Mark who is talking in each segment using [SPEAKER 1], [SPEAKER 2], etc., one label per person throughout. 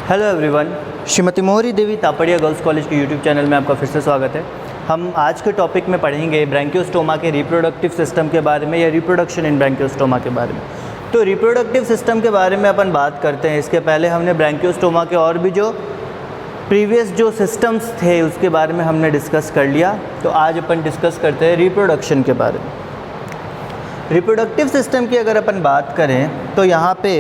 [SPEAKER 1] Hello everyone, Shrimati मोहरी देवी Tapadia girls college के YouTube channel में आपका फिर से स्वागत है। हम आज के टॉपिक में पढ़ेंगे ब्रैंकियोस्टोमा के रिप्रोडक्टिव सिस्टम के बारे में या रिप्रोडक्शन इन ब्रैंकियोस्टोमा के बारे में। तो रिप्रोडक्टिव सिस्टम के बारे में अपन बात करते हैं। इसके पहले हमने ब्रैंकियोस्टोमा के और भी जो प्रीवियस जो सिस्टम्स थे उसके बारे में हमने डिस्कस कर लिया। तो आज अपन डिस्कस करते हैं रिप्रोडक्शन के बारे में। रिप्रोडक्टिव सिस्टम की अगर अपन बात करें तो यहाँ पे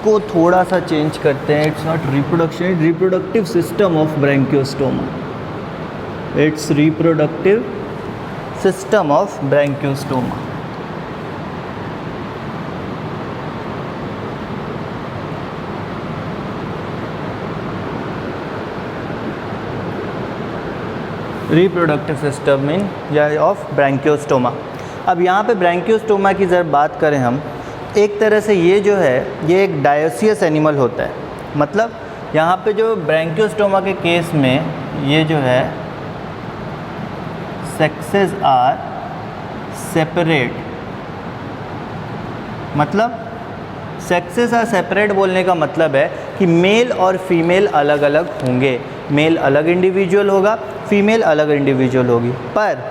[SPEAKER 1] को थोड़ा सा चेंज करते हैं। It's not reproduction, reproductive system of Branchiostoma. It's reproductive system of Branchiostoma. Reproductive system इन या ऑफ ब्रैंकियोस्टोमा। अब यहाँ पे ब्रैंकियोस्टोमा की जब बात करें हम, एक तरह से ये जो है ये एक डायोसियस एनिमल होता है। मतलब यहाँ पे जो ब्रैंकियोस्टोमा के केस में ये जो है सेक्सेस आर सेपरेट। मतलब सेक्सेस आर सेपरेट बोलने का मतलब है कि मेल और फीमेल अलग अलग होंगे। मेल अलग इंडिविजुअल होगा, फीमेल अलग इंडिविजुअल होगी। पर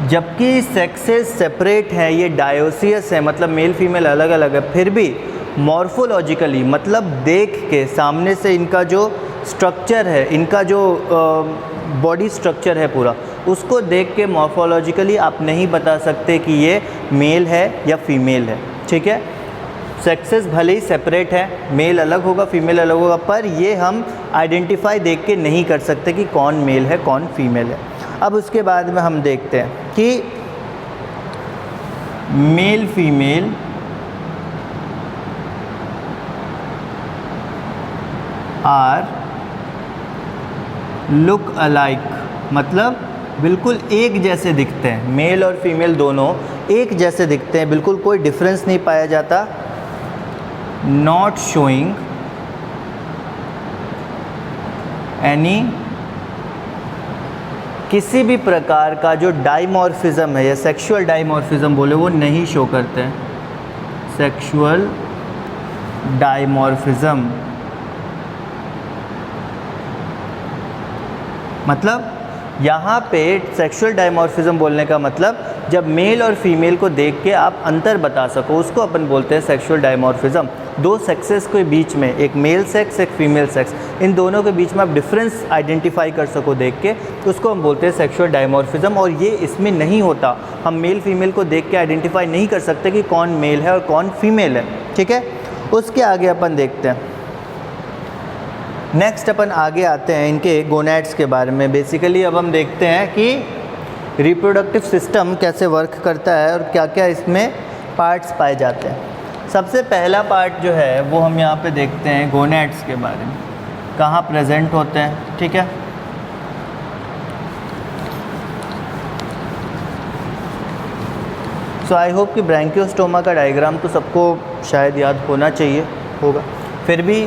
[SPEAKER 1] जबकि सेक्सेस सेपरेट है, ये डायोसियस है, मतलब मेल फीमेल अलग अलग है, फिर भी मॉर्फोलॉजिकली मतलब देख के सामने से इनका जो स्ट्रक्चर है, इनका जो बॉडी स्ट्रक्चर है पूरा, उसको देख के मॉर्फोलॉजिकली आप नहीं बता सकते कि ये मेल है या फीमेल है। ठीक है, सेक्सेस भले ही सेपरेट है, मेल अलग होगा फीमेल अलग होगा, पर ये हम आइडेंटिफाई देख के नहीं कर सकते कि कौन मेल है कौन फीमेल है। अब उसके बाद में हम देखते हैं कि male female are look alike, मतलब बिल्कुल एक जैसे दिखते हैं। मेल और फीमेल दोनों एक जैसे दिखते हैं, बिल्कुल कोई डिफरेंस नहीं पाया जाता। नॉट शोइंग एनी, किसी भी प्रकार का जो डाइमॉर्फिज्म है या सेक्सुअल डाइमॉर्फिज्म बोले वो नहीं शो करते हैं। सेक्सुअल डाइमॉर्फिज्म मतलब यहाँ पे सेक्सुअल डाइमॉर्फिज्म बोलने का मतलब जब मेल और फीमेल को देख के आप अंतर बता सको, उसको अपन बोलते हैं सेक्सुअल डाइमॉर्फिज्म। दो सेक्सेस के बीच में, एक मेल सेक्स एक फीमेल सेक्स, इन दोनों के बीच में आप डिफरेंस आइडेंटिफाई कर सको देख के, तो उसको हम बोलते हैं सेक्सुअल डाइमॉर्फिज्म। और ये इसमें नहीं होता, हम मेल फीमेल को देख के आइडेंटिफाई नहीं कर सकते कि कौन मेल है और कौन फीमेल है। ठीक है, उसके आगे अपन देखते हैं। नेक्स्ट अपन आगे आते हैं इनके गोनैड्स के बारे में। बेसिकली अब हम देखते हैं कि रिप्रोडक्टिव सिस्टम कैसे वर्क करता है और क्या क्या इसमें पार्ट्स पाए जाते हैं। सबसे पहला पार्ट जो है वो हम यहाँ पे देखते हैं गोनैड्स के बारे में, कहाँ प्रेजेंट होते हैं। ठीक है, सो आई होप कि ब्रैंकियोस्टोमा का डायग्राम तो सबको शायद याद होना चाहिए होगा। फिर भी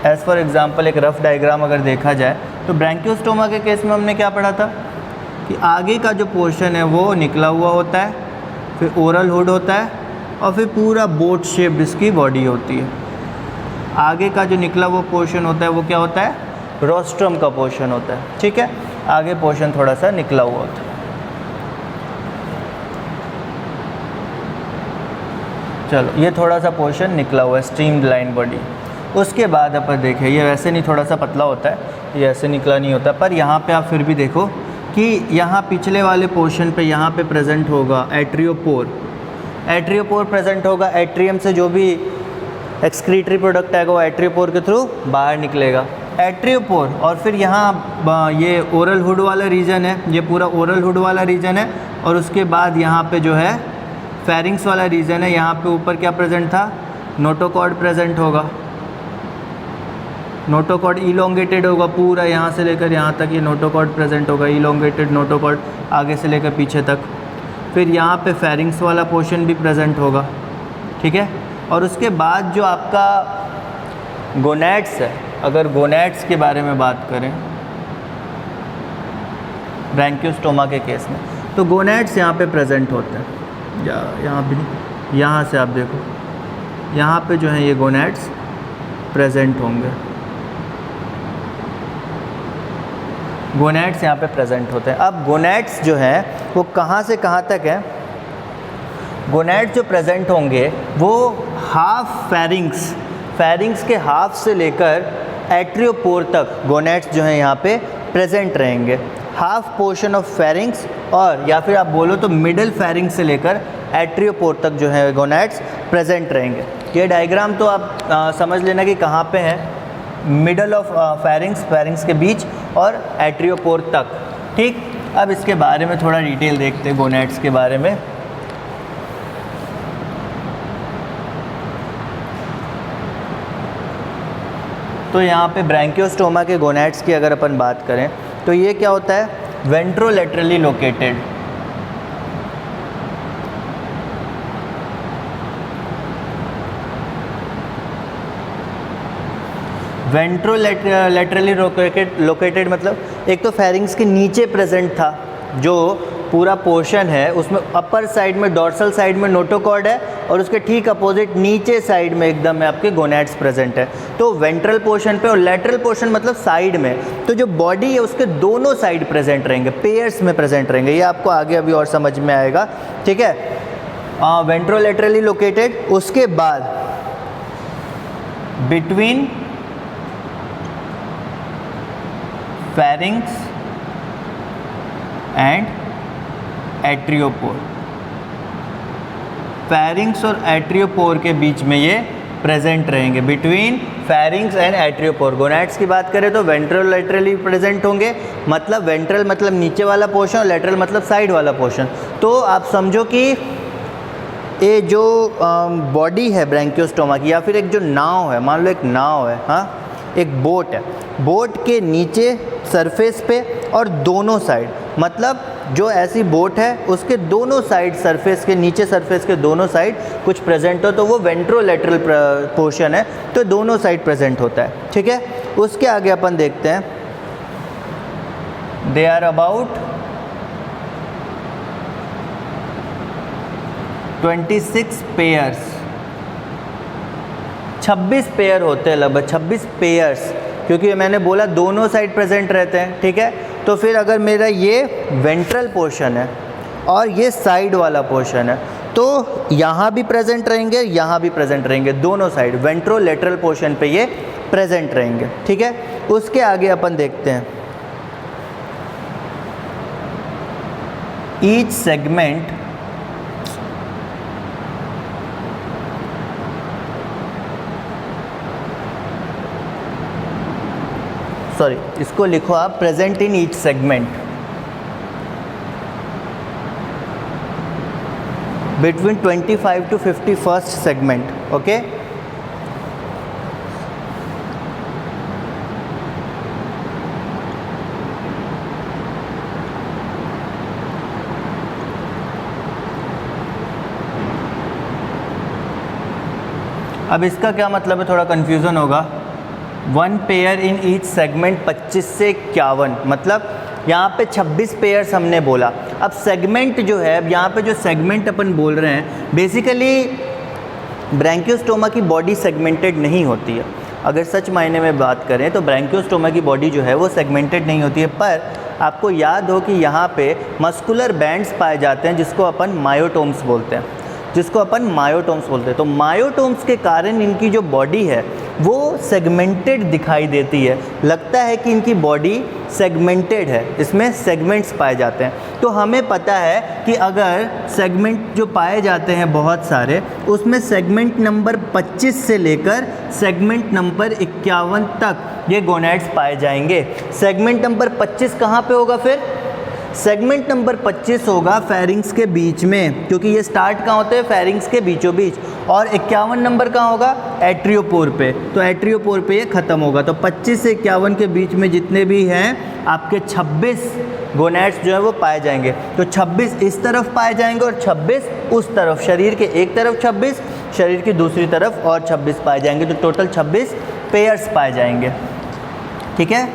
[SPEAKER 1] एज़ फॉर एग्जांपल एक रफ़ डायग्राम अगर देखा जाए तो ब्रैंकियोस्टोमा के केस में हमने क्या पढ़ा था कि आगे का जो पोर्शन है वो निकला हुआ होता है, फिर ओरल हुड होता है और फिर पूरा बोट शेप्ड इसकी बॉडी होती है। आगे का जो निकला हुआ पोर्शन होता है वो क्या होता है, रोस्ट्रम का पोर्शन होता है। ठीक है, आगे पोर्शन थोड़ा सा निकला हुआ होता है। चलो, ये थोड़ा सा पोर्शन निकला हुआ है, स्ट्रीम्ड लाइन बॉडी। उसके बाद अपन देखें, ये वैसे नहीं, थोड़ा सा पतला होता है, ये ऐसे निकला नहीं होता, पर यहाँ पे आप फिर भी देखो कि यहाँ पिछले वाले पोर्शन पे यहाँ पे प्रेजेंट होगा एट्रियोपोर। एट्रियोपोर प्रेजेंट होगा, एट्रियम से जो भी एक्सक्रीटरी प्रोडक्ट आएगा वो एट्रियोपोर के थ्रू बाहर निकलेगा। एट्रियोपोर और फिर यहाँ ये ओरल हुड वाला रीजन है, ये पूरा ओरल हुड वाला रीजन है। और उसके बाद यहाँ पे जो है फेरिंग्स वाला रीजन है, यहाँ पे ऊपर क्या प्रेजेंट था, नोटोकॉर्ड प्रेजेंट होगा। नोटोकॉर्ड इलोंगेटेड होगा पूरा, यहाँ से लेकर यहाँ तक ये नोटोकॉर्ड प्रेजेंट होगा, इलोंगेटेड नोटोकॉर्ड आगे से लेकर पीछे तक। फिर यहाँ पे फेरिंग्स वाला पोर्शन भी प्रेजेंट होगा। ठीक है, और उसके बाद जो आपका गोनैड्स है, अगर गोनैड्स के बारे में बात करें ब्रैंकियोस्टोमा के केस में, तो गोनैड्स यहाँ पे प्रेजेंट होते हैं, या यहाँ भी नहीं, यहाँ से आप देखो यहाँ पे जो है ये गोनैड्स प्रेजेंट होंगे, गोनैड्स यहाँ पे प्रेजेंट होते हैं। अब गोनैड्स जो है वो कहाँ से कहाँ तक है? गोनैड्स जो प्रेजेंट होंगे वो हाफ फेरिंग्स के हाफ से लेकर एट्रियोपोर तक गोनैड्स जो है यहाँ पे प्रेजेंट रहेंगे। हाफ पोर्शन ऑफ फेरिंग्स और या फिर आप बोलो तो मिडल फेरिंग्स से लेकर एट्रियोपोर तक जो है गोनैड्स प्रेजेंट रहेंगे। ये डायग्राम तो आप समझ लेना कि कहाँ पे है, मिडल ऑफ फेरिंग्स के बीच और एट्रियोपोर तक। ठीक, अब इसके बारे में थोड़ा डिटेल देखते हैं गोनैड्स के बारे में। तो यहाँ पे ब्रैंकियोस्टोमा के गोनैड्स की अगर अपन बात करें तो ये क्या होता है? वेंट्रोलेटरली लोकेटेड। वेंट्रोलेटरली लोकेटेड मतलब एक तो फेरिंग्स के नीचे प्रेजेंट था, जो पूरा पोर्शन है उसमें अपर साइड में डॉर्सल साइड में नोटोकॉर्ड है और उसके ठीक अपोजिट नीचे साइड में एकदम में आपके गोनैड्स प्रेजेंट है। तो वेंट्रल पोर्शन पे और लेटरल पोर्शन मतलब साइड में, तो जो बॉडी है उसके दोनों साइड प्रेजेंट रहेंगे, पेयर्स में प्रेजेंट रहेंगे। ये आपको आगे अभी और समझ में आएगा। ठीक है, वेंट्रोलेटरली लोकेटेड। उसके बाद बिटवीन फेरिंग्स एंड एट्रियोपोर, फेरिंग्स और एट्रियोपोर के बीच में ये प्रेजेंट रहेंगे। बिटवीन फेरिंग्स एंड एट्रियोपोर गोनैड्स की बात करें तो वेंट्रोलेटरली प्रेजेंट होंगे, मतलब वेंट्रल मतलब नीचे वाला पोर्शन और लेटरल मतलब साइड वाला पोर्शन। तो आप समझो कि ये जो बॉडी है ब्रैंकियोस्टोमा की, या फिर एक जो नाव है, मान लो एक नाव है, हाँ एक बोट है, बोट के नीचे सरफेस पे और दोनों साइड, मतलब जो ऐसी बोट है उसके दोनों साइड सरफेस के नीचे, सरफेस के दोनों साइड कुछ प्रेजेंट हो तो वो वेंट्रोलेटरल पोर्शन है, तो दोनों साइड प्रेजेंट होता है। ठीक है, उसके आगे अपन देखते हैं, they are about 26 pairs, 26 pair होते हैं, लगभग 26 पेयर्स, क्योंकि मैंने बोला दोनों साइड प्रेजेंट रहते हैं। ठीक है, तो फिर अगर मेरा ये वेंट्रल पोर्शन है और ये साइड वाला पोर्शन है तो यहाँ भी प्रेजेंट रहेंगे, यहाँ भी प्रेजेंट रहेंगे, दोनों साइड वेंट्रोलेटरल पोर्शन पे ये प्रेजेंट रहेंगे। ठीक है, उसके आगे अपन देखते हैं, ईच सेगमेंट इसको लिखो आप present in each segment between 25 to 51st segment. Okay, अब इसका क्या मतलब है, थोड़ा कंफ्यूजन होगा। 1 पेयर इन ईच सेगमेंट 25 से 51, मतलब यहाँ पे 26 पेयर्स हमने बोला। अब सेगमेंट जो है, अब यहाँ पे जो सेगमेंट अपन बोल रहे हैं, बेसिकली ब्रैंकियोस्टोमा की बॉडी सेगमेंटेड नहीं होती है। अगर सच मायने में बात करें तो ब्रैंकियोस्टोमा की बॉडी जो है वो सेगमेंटेड नहीं होती है, पर आपको याद हो कि यहाँ पे मस्कुलर बैंड्स पाए जाते हैं जिसको अपन मायोटोम्स बोलते हैं, तो मायोटोम्स के कारण इनकी जो बॉडी है वो सेगमेंटेड दिखाई देती है, लगता है कि इनकी बॉडी सेगमेंटेड है, इसमें सेगमेंट्स पाए जाते हैं। तो हमें पता है कि अगर सेगमेंट जो पाए जाते हैं बहुत सारे, उसमें सेगमेंट नंबर 25 से लेकर सेगमेंट नंबर 51 तक ये गोनैड्स पाए जाएंगे। सेगमेंट नंबर 25 कहाँ पे होगा फिर? सेगमेंट नंबर 25 होगा फेरिंग्स के बीच में, क्योंकि ये स्टार्ट कहाँ होते हैं? फेरिंग्स के बीचों बीच। और 51 नंबर कहाँ होगा? एट्रियोपोर पे, तो एट्रियोपोर पे ये ख़त्म होगा। तो 25 से 51 के बीच में जितने भी हैं आपके 26 गोनैड्स जो है वो पाए जाएंगे। तो 26 इस तरफ पाए जाएंगे और 26 उस तरफ, शरीर के एक तरफ 26, शरीर की दूसरी तरफ और 26 पाए जाएंगे। तो टोटल 26 पेयर्स पाए जाएंगे। ठीक है,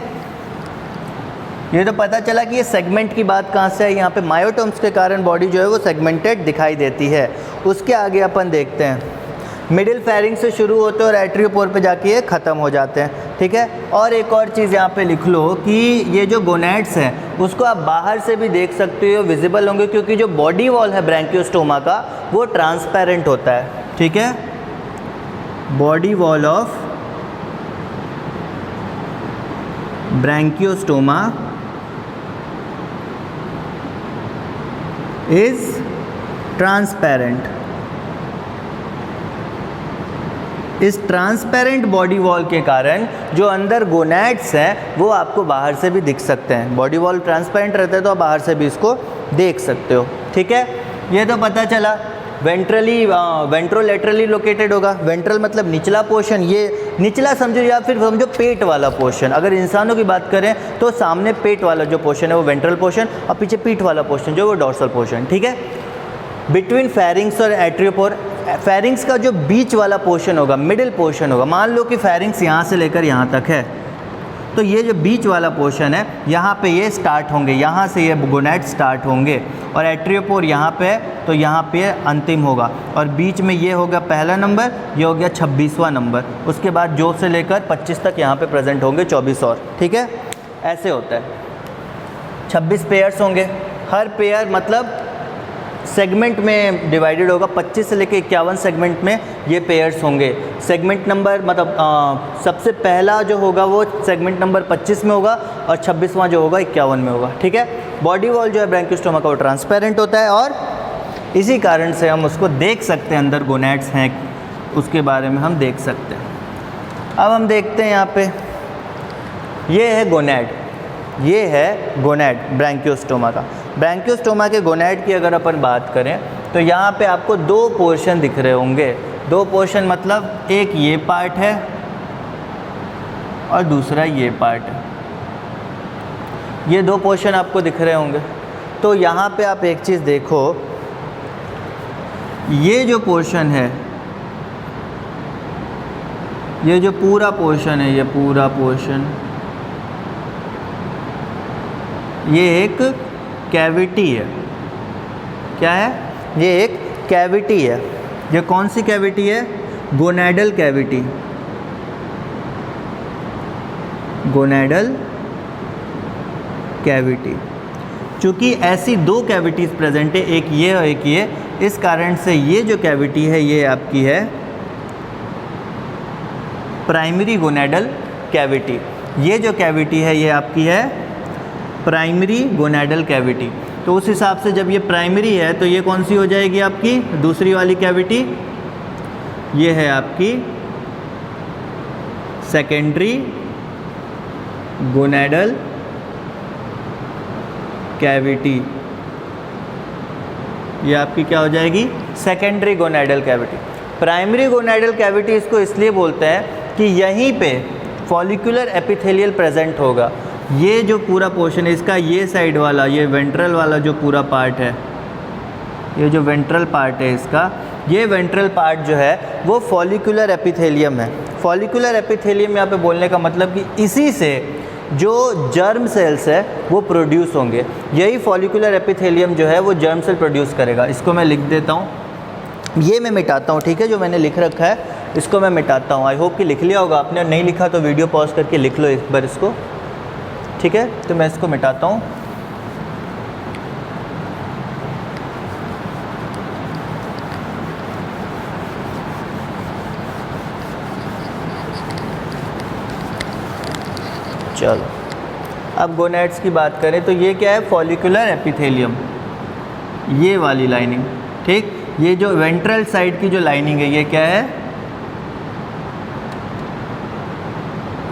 [SPEAKER 1] ये तो पता चला कि ये सेगमेंट की बात कहाँ से है। यहाँ पे मायोटोम्स के कारण बॉडी जो है वो सेगमेंटेड दिखाई देती है। उसके आगे अपन देखते हैं मिडिल फेरिंग्स से शुरू होते हैं और एट्रियोपोर पे जाके ये ख़त्म हो जाते हैं, ठीक है। और एक और चीज़ यहाँ पे लिख लो कि ये जो गोनैड्स हैं उसको आप बाहर से भी देख सकते हो, विजिबल होंगे, क्योंकि जो बॉडी वॉल है ब्रैंकियोस्टोमा का वो ट्रांसपेरेंट होता है, ठीक है। Body wall of Branchiostoma is transparent. इस ट्रांसपेरेंट बॉडी वॉल के कारण जो अंदर गोनैड्स हैं वो आपको बाहर से भी दिख सकते हैं। बॉडी वॉल ट्रांसपेरेंट रहता है तो आप बाहर से भी इसको देख सकते हो, ठीक है। ये तो पता चला। वेंट्रोलेटरली लोकेटेड होगा। वेंट्रल मतलब निचला पोर्शन, ये निचला समझो या फिर समझो पेट वाला पोर्शन। अगर इंसानों की बात करें तो सामने पेट वाला जो पोर्शन है वो वेंट्रल पोर्शन, और पीछे पीठ वाला पोर्शन जो वो डॉर्सल पोर्शन, ठीक है। बिटवीन फेरिंग्स और एट्रियोपोर, फेरिंग्स का जो बीच वाला पोर्शन होगा, मिडिल पोर्शन होगा। मान लो कि फेरिंग्स यहाँ से लेकर यहाँ तक है, तो ये जो बीच वाला पोर्शन है यहाँ पे ये स्टार्ट होंगे, यहाँ से ये गोनैड स्टार्ट होंगे, और एट्रियोपोर यहाँ पे है तो यहाँ पे अंतिम होगा, और बीच में ये होगा पहला नंबर, ये हो गया 26वां नंबर। उसके बाद जो से लेकर 25 तक यहाँ पे प्रेजेंट होंगे 24 और, ठीक है। ऐसे होता है। 26 पेयर्स होंगे, हर पेयर मतलब सेगमेंट में डिवाइडेड होगा। 25 से लेकर 51 सेगमेंट में ये पेयर्स होंगे। सेगमेंट नंबर मतलब सबसे पहला जो होगा वो सेगमेंट नंबर 25 में होगा, और 26वां जो होगा 51 में होगा, ठीक है। बॉडी वॉल जो है ब्रैंकियोस्टोमा का वो ट्रांसपेरेंट होता है, और इसी कारण से हम उसको देख सकते हैं, अंदर गोनैड्स हैं उसके बारे में हम देख सकते हैं। अब हम देखते हैं यहाँ पे, ये है गोनैड, ये है गोनैड ब्रैंकियोस्टोमा का। ब्रैंकियोस्टोमा के गोनैड की अगर अपन बात करें तो यहाँ पे आपको दो पोर्शन दिख रहे होंगे। दो पोर्शन मतलब एक ये पार्ट है और दूसरा ये पार्ट है। ये दो पोर्शन आपको दिख रहे होंगे। तो यहाँ पे आप एक चीज़ देखो, ये जो पोर्शन है, ये जो पूरा पोर्शन है, ये पूरा पोर्शन, ये एक कैविटी है। क्या है? ये एक कैविटी है। ये कौन सी कैविटी है? Gonadal cavity. Gonadal cavity. चूँकि ऐसी दो कैविटीज़ प्रेजेंट है, एक ये और एक ये, इस कारण से ये जो कैविटी है ये आपकी है प्राइमरी गोनैडल कैविटी। ये जो कैविटी है ये आपकी है प्राइमरी गोनैडल कैविटी। तो उस हिसाब से जब ये प्राइमरी है तो ये कौन सी हो जाएगी आपकी? दूसरी वाली कैविटी ये है आपकी सेकेंडरी गोनैडल कैविटी। ये आपकी क्या हो जाएगी? Secondary gonadal cavity. Primary gonadal cavity इसको इसलिए बोलते हैं कि यहीं पे फॉलिकुलर एपिथेलियल प्रेजेंट होगा। ये जो पूरा पोर्शन है इसका, ये साइड वाला, ये वेंट्रल वाला जो पूरा पार्ट है, ये जो वेंट्रल पार्ट है इसका, ये वेंट्रल पार्ट जो है वो फॉलिकुलर एपिथेलियम है। फॉलिकुलर एपिथेलियम यहाँ पे बोलने का मतलब कि इसी से जो जर्म सेल्स है वो प्रोड्यूस होंगे। यही फॉलिकुलर एपिथेलियम जो है वो जर्म सेल प्रोड्यूस करेगा। इसको मैं लिख देता हूँ, ये मैं मिटाता हूँ, ठीक है। जो मैंने लिख रखा है इसको मैं मिटाता हूँ। आई होप कि लिख लिया होगा आपने, नहीं लिखा तो वीडियो पॉज करके लिख लो एक बार इसको, ठीक है। तो मैं इसको मिटाता हूँ। चलो, अब गोनैड्स की बात करें तो ये क्या है? फॉलिकुलर एपिथेलियम, ये वाली लाइनिंग, ठीक। ये जो वेंट्रल साइड की जो लाइनिंग है ये क्या है?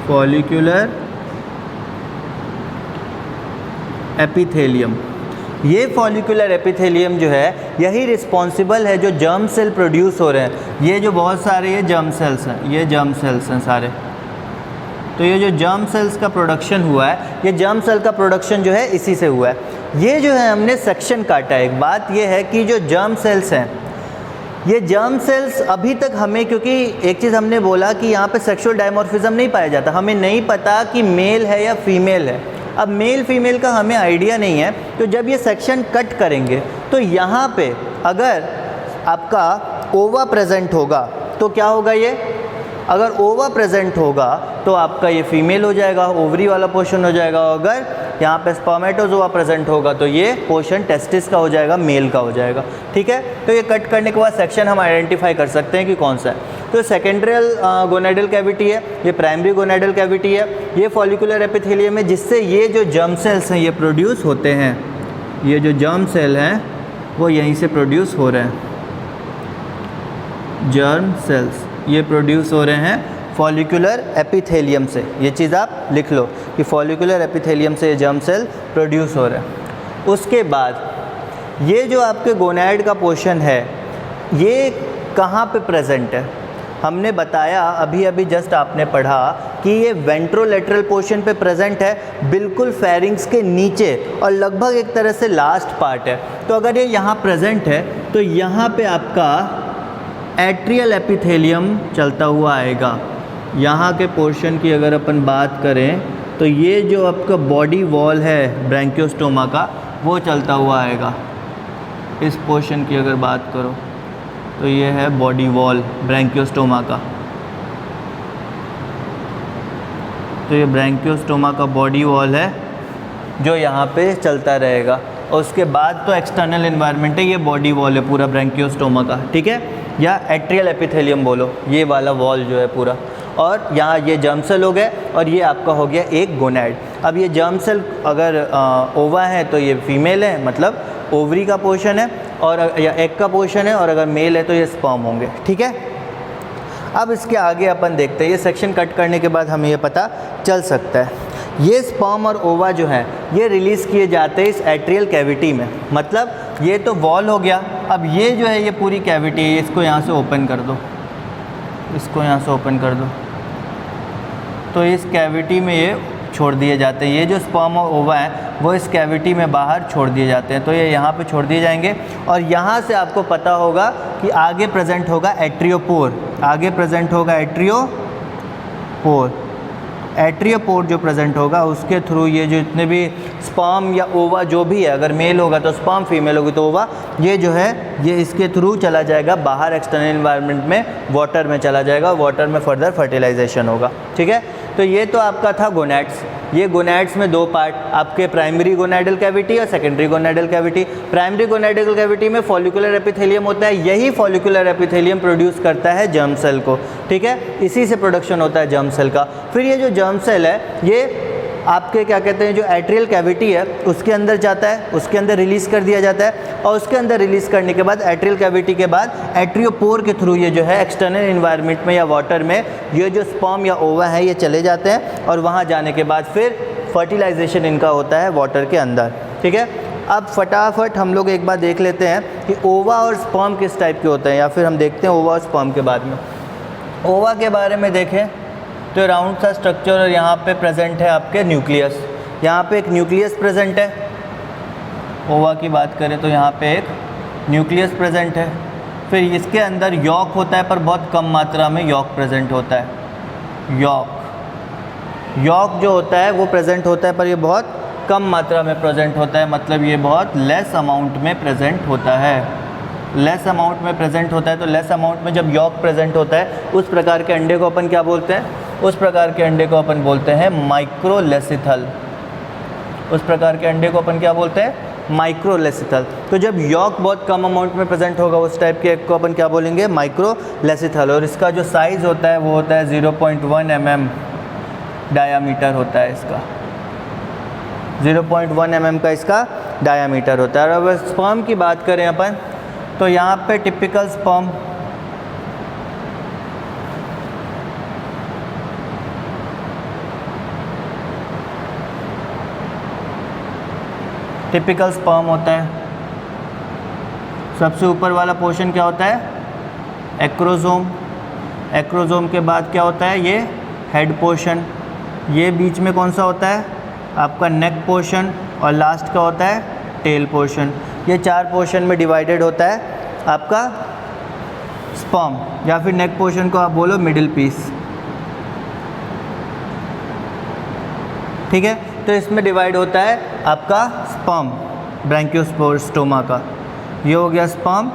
[SPEAKER 1] Follicular epithelium. ये फॉलिकुलर एपिथेलियम जो है यही रिस्पॉन्सिबल है जो जर्म सेल प्रोड्यूस हो रहे हैं। ये जो बहुत सारे ये जर्म सेल्स हैं, ये जर्म सेल्स हैं सारे। तो ये जो जर्म सेल्स का प्रोडक्शन हुआ है, ये जर्म सेल का प्रोडक्शन जो है इसी से हुआ है। ये जो है हमने सेक्शन काटा है। एक बात ये है कि जो जर्म सेल्स हैं, ये जर्म सेल्स अभी तक हमें, क्योंकि एक चीज़ हमने बोला कि यहाँ पे सेक्सुअल डायमॉर्फिज्म नहीं पाया जाता, हमें नहीं पता कि मेल है या फीमेल है। अब मेल फीमेल का हमें आइडिया नहीं है। तो जब ये सेक्शन कट करेंगे तो यहाँ पे अगर आपका ओवा प्रेजेंट होगा तो क्या होगा ये, अगर ओवा प्रेजेंट होगा तो आपका ये फीमेल हो जाएगा, ओवरी वाला पोर्शन हो जाएगा। अगर यहाँ पे स्पर्मेटोजोआ प्रेजेंट होगा तो ये पोर्शन टेस्टिस का हो जाएगा, मेल का हो जाएगा। ठीक है, तो ये कट करने के बाद सेक्शन हम आइडेंटिफाई कर सकते हैं कि कौन सा है। तो सेकेंड्रियल गोनेडल कैविटी है, ये प्राइमरी गोनेडल कैविटी है, ये फॉलिकुलर एपिथेलियम है, जिससे ये जो जर्म सेल्स हैं ये प्रोड्यूस होते हैं। ये जो जर्म सेल हैं वो यहीं से प्रोड्यूस हो रहे हैं, जर्म सेल्स ये प्रोड्यूस हो रहे हैं फॉलिकुलर एपिथेलियम से। ये चीज़ आप लिख लो कि फॉलिकुलर एपिथेलियम से ये जर्म सेल प्रोड्यूस हो रहे हैं। उसके बाद ये जो आपके गोनैड का पोर्शन है ये कहाँ पे प्रेजेंट है, हमने बताया अभी अभी जस्ट आपने पढ़ा कि ये वेंट्रोलेटरल पोर्शन पे प्रेजेंट है, बिल्कुल फेरिंग्स के नीचे और लगभग एक तरह से लास्ट पार्ट है। तो अगर ये यहाँ प्रेजेंट है तो यहाँ पे आपका एट्रियल एपिथेलियम चलता हुआ आएगा। यहाँ के पोर्शन की अगर अपन बात करें तो ये जो आपका बॉडी वॉल है ब्रैंकियोस्टोमा का वो चलता हुआ आएगा। इस पोर्शन की अगर बात करो तो ये है बॉडी वॉल ब्रैंकियोस्टोमा का, तो ये ब्रैंकियोस्टोमा का बॉडी वॉल है जो यहाँ पे चलता रहेगा। और उसके बाद तो एक्सटर्नल एनवायरनमेंट है, ये बॉडी वॉल है पूरा ब्रैंकियोस्टोमा का, ठीक है, या एट्रियल एपिथेलियम बोलो, ये वाला वॉल जो है पूरा। और यहाँ ये जर्म सेल हो गए और ये आपका हो गया एक गोनैड। अब ये जर्म सेल अगर ओवा है तो ये फीमेल है, मतलब ओवरी का पोर्शन है, और या एग का पोर्शन है, और अगर मेल है तो ये स्पर्म होंगे। ठीक है, अब इसके आगे अपन देखते हैं, ये सेक्शन कट करने के बाद हमें ये पता चल सकता है। ये स्पर्म और ओवा जो है ये रिलीज़ किए जाते हैं इस एट्रियल कैविटी में, मतलब ये तो वॉल हो गया। अब ये जो है ये पूरी कैविटी है, इसको यहाँ से ओपन कर दो, इसको यहाँ से ओपन कर दो, तो इस कैविटी में ये छोड़ दिए जाते हैं। ये जो स्पर्म और ओवा है वो इस कैविटी में बाहर छोड़ दिए जाते हैं, तो ये यहाँ पे छोड़ दिए जाएंगे। और यहाँ से आपको पता होगा कि आगे प्रेजेंट होगा एट्रियोपोर, आगे प्रेजेंट होगा एट्रियोपोर। एट्रियोपोर जो प्रेजेंट होगा उसके थ्रू ये जो इतने भी स्पर्म या ओवा जो भी है, अगर मेल होगा तो स्पर्म, फीमेल होगी तो ओवा, ये जो है ये इसके थ्रू चला जाएगा बाहर एक्सटर्नल एनवायरनमेंट में, वाटर में चला जाएगा, वाटर में फर्दर फर्टिलाइजेशन होगा। ठीक है, तो ये तो आपका था गोनैड्स। ये गोनैड्स में दो पार्ट, आपके प्राइमरी गोनैडल कैविटी और secondary gonadal cavity. Primary gonadal cavity में फॉलिकुलर एपिथेलियम होता है, यही फॉलिकुलर एपिथेलियम प्रोड्यूस करता है जर्म सेल को। ठीक है, इसी से प्रोडक्शन होता है जर्म सेल का। फिर ये जो जर्म सेल है ये आपके क्या कहते हैं, जो एट्रियल कैविटी है उसके अंदर जाता है, उसके अंदर रिलीज़ कर दिया जाता है, और उसके अंदर रिलीज़ करने के बाद एट्रियल कैविटी के बाद एट्रियोपोर के थ्रू ये जो है एक्सटर्नल इन्वायरमेंट में या वाटर में ये जो स्पर्म या ओवा है ये चले जाते हैं, और वहाँ जाने के बाद फिर फर्टिलाइजेशन इनका होता है वाटर के अंदर। ठीक है, अब फटाफट हम लोग एक बार देख लेते हैं कि ओवा और स्पर्म किस टाइप के होते हैं, या फिर हम देखते हैं ओवा और स्पर्म के बाद में। ओवा के बारे में देखें तो राउंड सा स्ट्रक्चर, और यहाँ पे प्रेजेंट है आपके न्यूक्लियस, यहाँ पे एक न्यूक्लियस प्रेजेंट है। ओवा की बात करें तो यहाँ पे एक न्यूक्लियस प्रेजेंट है। फिर इसके अंदर यॉक होता है, पर बहुत कम मात्रा में यॉक प्रेजेंट होता है। यॉक जो होता है वो प्रेजेंट होता है, पर ये बहुत कम मात्रा में प्रेजेंट होता है, मतलब ये बहुत लेस अमाउंट में प्रेजेंट होता है। लेस अमाउंट में प्रेजेंट होता है, तो लेस अमाउंट में जब यॉक प्रेजेंट होता है उस प्रकार के अंडे को अपन क्या बोलते हैं, उस प्रकार के अंडे को अपन बोलते हैं माइक्रोलेसिथल। उस प्रकार के अंडे को अपन क्या बोलते हैं, माइक्रोलेसिथल। तो जब यॉक बहुत कम अमाउंट में प्रेजेंट होगा उस टाइप के एग को अपन क्या बोलेंगे, माइक्रोलेसिथल। और इसका जो साइज़ होता है वो होता है 0.1 mm डायामीटर होता है इसका, 0.1 mm का इसका डायामीटर होता है। और अगर स्पर्म की बात करें अपन तो यहाँ पे टिपिकल स्पर्म, टिपिकल स्पर्म होता है। सबसे ऊपर वाला पोर्शन क्या होता है, एक्रोजोम। एक्रोजोम के बाद क्या होता है, ये हेड पोर्शन। ये बीच में कौन सा होता है, आपका नेक पोर्शन, और लास्ट का होता है टेल पोर्शन। ये चार पोर्शन में डिवाइडेड होता है आपका स्पर्म, या फिर नेक पोर्शन को आप बोलो मिडिल पीस। ठीक है, तो इसमें डिवाइड होता है आपका स्पर्म ब्रैंकियोस्टोमा का। ये हो गया स्पर्म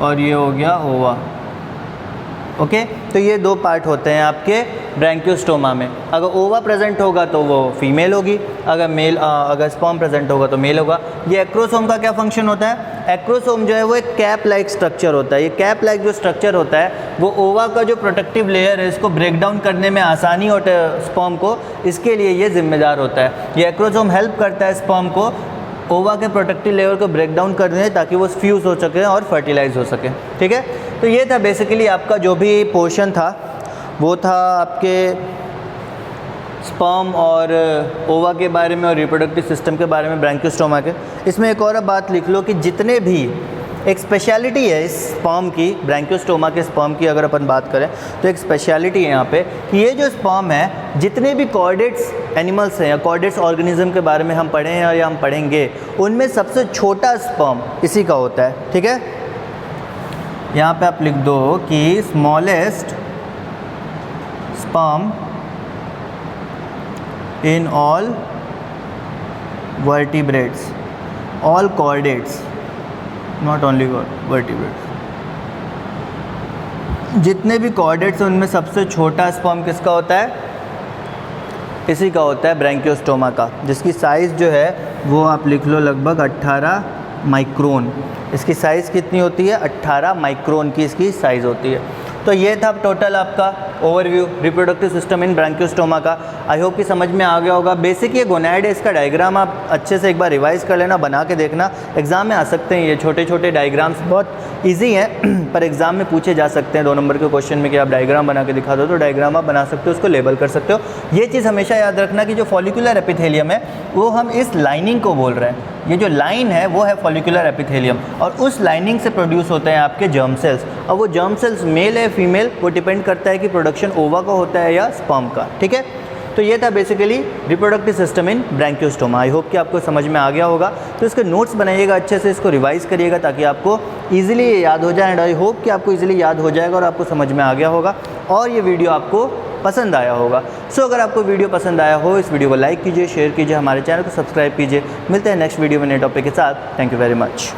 [SPEAKER 1] और ये हो गया ओवा। ओके। तो ये दो पार्ट होते हैं आपके ब्रैंकियोस्टोमा में। अगर ओवा प्रेजेंट होगा तो वो फीमेल होगी, अगर स्पर्म प्रेजेंट होगा तो मेल होगा। ये एक्रोसोम का क्या फंक्शन होता है? एक्रोसोम जो है वो एक कैप लाइक स्ट्रक्चर होता है। ये कैप लाइक जो स्ट्रक्चर होता है वो ओवा का जो प्रोटेक्टिव लेयर है इसको ब्रेक डाउन करने में आसानी होता है स्पर्म को, इसके लिए ये जिम्मेदार होता है। ये एक्रोसोम हेल्प करता है स्पर्म को ओवा के प्रोटेक्टिव लेयर को ब्रेक डाउन करने ताकि वो फ्यूज़ हो सके और फर्टिलाइज हो सके। ठीक है, तो ये था बेसिकली आपका जो भी पोर्शन था वो था आपके स्पर्म और ओवा के बारे में और रिप्रोडक्टिव सिस्टम के बारे में ब्रैंकियोस्टोमा के। इसमें एक और बात लिख लो कि जितने भी एक स्पेशलिटी है इस स्पर्म की, ब्रैंकियोस्टोमा के स्पर्म की अगर अपन बात करें तो एक स्पेशलिटी है यहाँ पे कि ये जो स्पर्म है जितने भी कॉर्डेट्स एनिमल्स हैं या कॉर्डेट्स ऑर्गेनिज्म के बारे में हम पढ़े हैं या हम पढ़ेंगे उनमें सबसे छोटा स्पर्म इसी का होता है। ठीक है, यहाँ पे आप लिख दो कि smallest sperm in all vertebrates, all chordates, not only vertebrates। जितने भी कॉर्डेट्स हैं उनमें सबसे छोटा स्पर्म किसका होता है? इसी का होता है ब्रैंकियोस्टोमा का, जिसकी साइज़ जो है वो आप लिख लो लगभग 18 माइक्रोन। इसकी साइज़ कितनी होती है? 18 माइक्रोन की इसकी साइज़ होती है। तो ये था टोटल आपका overview reproductive system in branchiostoma का। आई होप कि समझ में आ गया होगा। बेसिक ये गोनैड है, इसका डायग्राम आप अच्छे से एक बार रिवाइज़ कर लेना, बना के देखना, एग्ज़ाम में आ सकते हैं। ये छोटे छोटे डायग्राम्स बहुत इजी हैं पर एग्ज़ाम में पूछे जा सकते हैं 2 नंबर के क्वेश्चन में कि आप डायग्राम बना के दिखा दो, तो डायग्राम आप बना सकते हो, उसको लेबल कर सकते हो। ये चीज़ हमेशा याद रखना कि जो फॉलिकुलर एपिथेलियम है वो हम इस लाइनिंग को बोल रहे हैं। ये जो लाइन है वो है फॉलिकुलर एपिथेलियम और उस लाइनिंग से प्रोड्यूस होते हैं आपके जर्म सेल्स। और वो जर्म सेल्स मेल है फीमेल वो डिपेंड करता है कि प्रोडक्शन ओवा का होता है या स्पर्म का। ठीक है, तो ये था basically reproductive system in Branchiostoma. I hope कि आपको समझ में आ गया होगा। तो इसके नोट्स बनाइएगा अच्छे से, इसको रिवाइज़ करिएगा ताकि आपको ईजिली ये याद हो जाए। एंड आई होप कि आपको ईजिली याद हो जाएगा और आपको समझ में आ गया होगा और ये वीडियो आपको पसंद आया होगा। सो अगर आपको वीडियो पसंद आया हो इस वीडियो को लाइक कीजिए, शेयर कीजिए, हमारे चैनल को सब्सक्राइब कीजिए। मिलते हैं नेक्स्ट वीडियो में नए टॉपिक के साथ। Thank you very much.